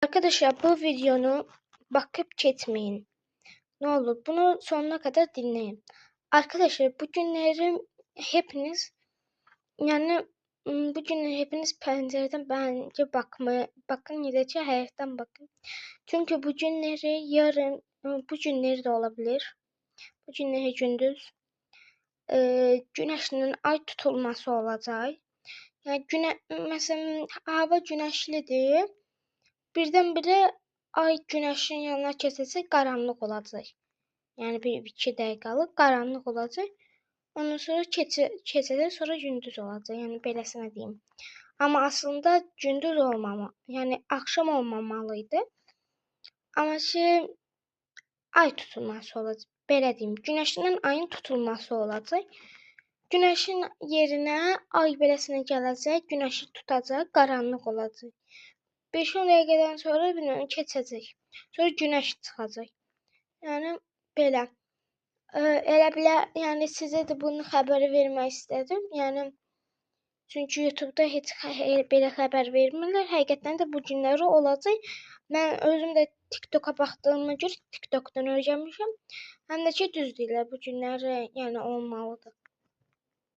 Arkadaşlar bu videonu bakıp geçmeyin. Ne olur bunu sonuna kadar dinleyin. Arkadaşlar bu günleri hepiniz yani bu günleri hepiniz pencereden bence bakın ya da hayattan bakın. Çünkü bu günleri yarın bu günleri de olabilir. Bu günleri gündüz güneşin ay tutulması olacak. Yani mesela hava güneşlidir. Birdən-birə ay günəşin yanına keçəcək, qaranlıq olacaq. Yəni bir 2 dəqiqəlik qaranlıq olacaq. Ondan sonra keçəcək, sonra gündüz olacaq. Yəni beləsinə deyim. Amma əslində gündüz olmamalı. Yəni axşam olmamalı idi. Amma ay tutulması olacaq. Belə deyim, günəşdən ayın tutulması olacaq. Günəşin yerinə ay beləsinə gələcək, günəşi tutacaq, qaranlıq olacaq. 5-10 dəqiqədən sonra bilmirəm keçəcək. Sonra günəş çıxacaq. Yəni belə. Elə bilər, yəni sizə də bunu xəbəri vermək istədim. Yəni çünki YouTube-da heç belə xəbər vermirlər. Həqiqətən də bu günləri olacaq. Mən özüm də TikToka baxdığıma görə TikTokdan öyrənmişəm. Həm də ki düz deyirlər, bu günləri yəni olmalıdır.